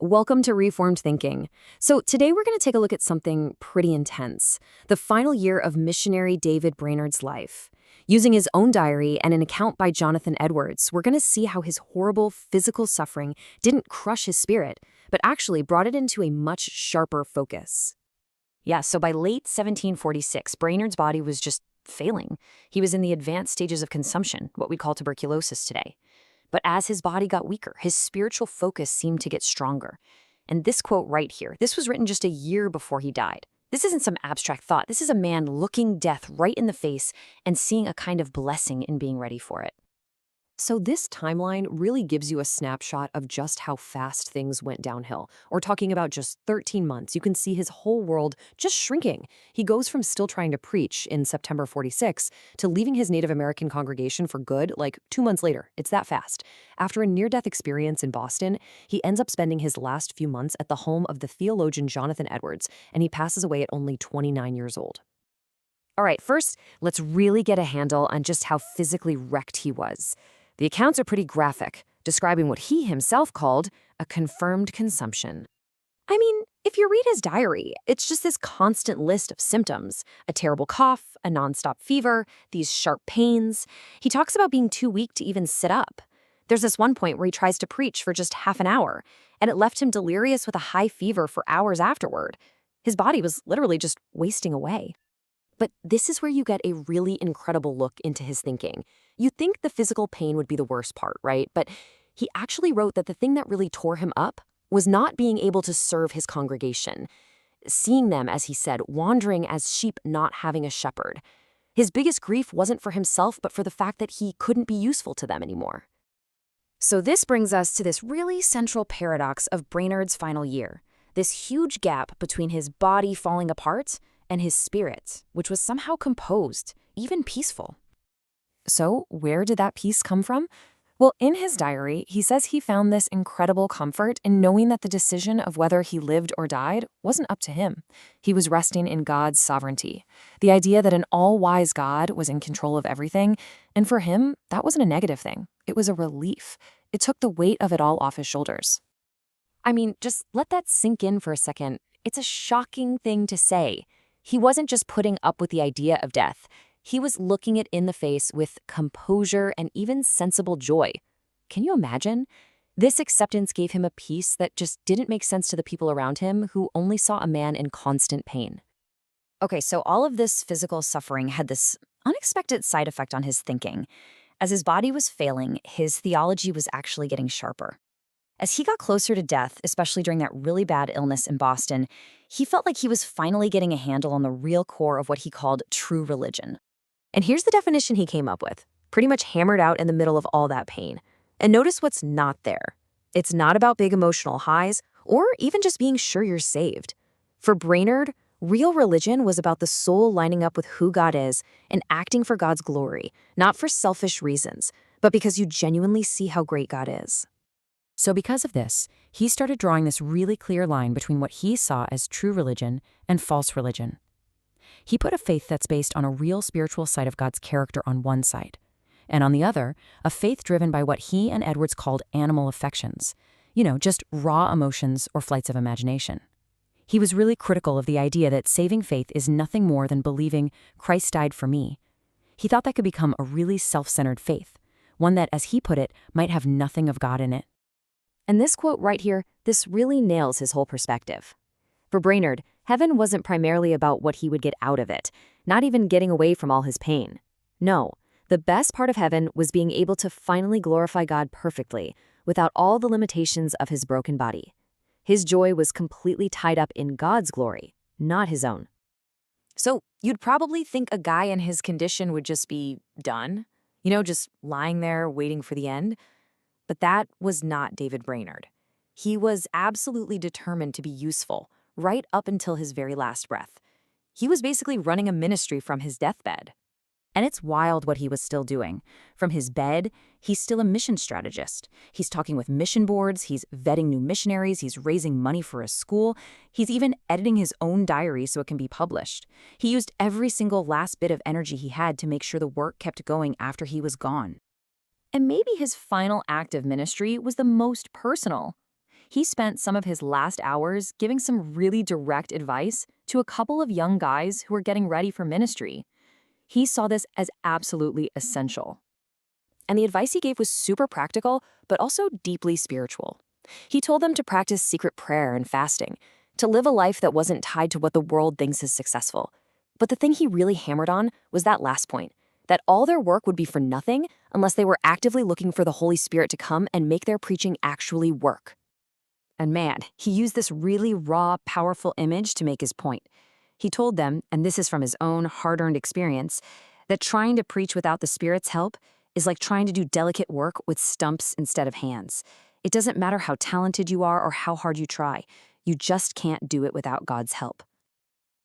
welcome to Reformed Thinking. So today we're going to take a look at something pretty intense, the final year of missionary David Brainerd's life. Using his own diary and an account by Jonathan Edwards, we're going to see how his horrible physical suffering didn't crush his spirit, but actually brought it into a much sharper focus. Yeah, so by late 1746, Brainerd's body was just failing. He was in the advanced stages of consumption, what we call tuberculosis today. But as his body got weaker, his spiritual focus seemed to get stronger. And this quote right here, this was written just a year before he died. This isn't some abstract thought. This is a man looking death right in the face and seeing a kind of blessing in being ready for it. So this timeline really gives you a snapshot of just how fast things went downhill. We're talking about just 13 months. You can see his whole world just shrinking. He goes from still trying to preach in September 46 to leaving his Native American congregation for good like 2 months later. It's that fast. After a near-death experience in Boston, he ends up spending his last few months at the home of the theologian Jonathan Edwards, and he passes away at only 29 years old. All right, first, let's really get a handle on just how physically wrecked he was. The accounts are pretty graphic, describing what he himself called a confirmed consumption. I mean, if you read his diary, it's just this constant list of symptoms: a terrible cough, a nonstop fever, these sharp pains. He talks about being too weak to even sit up. There's this one point where he tries to preach for just half an hour, and it left him delirious with a high fever for hours afterward. His body was literally just wasting away. But this is where you get a really incredible look into his thinking. You'd think the physical pain would be the worst part, right? But he actually wrote that the thing that really tore him up was not being able to serve his congregation, seeing them, as he said, wandering as sheep not having a shepherd. His biggest grief wasn't for himself, but for the fact that he couldn't be useful to them anymore. So this brings us to this really central paradox of Brainerd's final year, this huge gap between his body falling apart and his spirit, which was somehow composed, even peaceful. So where did that peace come from? Well, in his diary, he says he found this incredible comfort in knowing that the decision of whether he lived or died wasn't up to him. He was resting in God's sovereignty, the idea that an all-wise God was in control of everything, and for him, that wasn't a negative thing. It was a relief. It took the weight of it all off his shoulders. I mean, just let that sink in for a second. It's a shocking thing to say. He wasn't just putting up with the idea of death. He was looking it in the face with composure and even sensible joy. Can you imagine? This acceptance gave him a peace that just didn't make sense to the people around him who only saw a man in constant pain. Okay, so all of this physical suffering had this unexpected side effect on his thinking. As his body was failing, his theology was actually getting sharper. As he got closer to death, especially during that really bad illness in Boston, he felt like he was finally getting a handle on the real core of what he called true religion. And here's the definition he came up with, pretty much hammered out in the middle of all that pain. And notice what's not there. It's not about big emotional highs or even just being sure you're saved. For Brainerd, real religion was about the soul lining up with who God is and acting for God's glory, not for selfish reasons, but because you genuinely see how great God is. So because of this, he started drawing this really clear line between what he saw as true religion and false religion. He put a faith that's based on a real spiritual side of God's character on one side, and on the other, a faith driven by what he and Edwards called animal affections, just raw emotions or flights of imagination. He was really critical of the idea that saving faith is nothing more than believing Christ died for me. He thought that could become a really self-centered faith, one that, as he put it, might have nothing of God in it. And this quote right here, this really nails his whole perspective. For Brainerd, heaven wasn't primarily about what he would get out of it, not even getting away from all his pain. No, the best part of heaven was being able to finally glorify God perfectly, without all the limitations of his broken body. His joy was completely tied up in God's glory, not his own. So you'd probably think a guy in his condition would just be done, just lying there waiting for the end. But that was not David Brainerd. He was absolutely determined to be useful, right up until his very last breath. He was basically running a ministry from his deathbed. And it's wild what he was still doing. From his bed, he's still a mission strategist. He's talking with mission boards, he's vetting new missionaries, he's raising money for a school, he's even editing his own diary so it can be published. He used every single last bit of energy he had to make sure the work kept going after he was gone. And maybe his final act of ministry was the most personal. he spent some of his last hours giving some really direct advice to a couple of young guys who were getting ready for ministry. He saw this as absolutely essential. And the advice he gave was super practical, but also deeply spiritual. He told them to practice secret prayer and fasting, to live a life that wasn't tied to what the world thinks is successful. But the thing he really hammered on was that last point, that all their work would be for nothing unless they were actively looking for the Holy Spirit to come and make their preaching actually work. And man, he used this really raw, powerful image to make his point. He told them, and this is from his own hard-earned experience, that trying to preach without the Spirit's help is like trying to do delicate work with stumps instead of hands. It doesn't matter how talented you are or how hard you try. You just can't do it without God's help.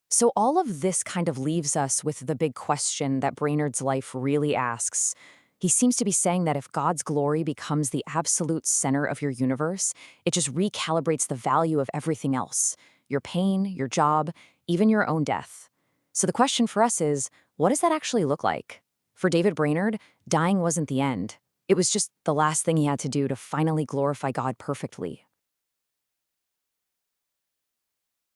So all of this kind of leaves us with the big question that Brainerd's life really asks. He seems to be saying that if God's glory becomes the absolute center of your universe, it just recalibrates the value of everything else, your pain, your job, even your own death. So the question for us is, what does that actually look like? For David Brainerd, dying wasn't the end. It was just the last thing he had to do to finally glorify God perfectly.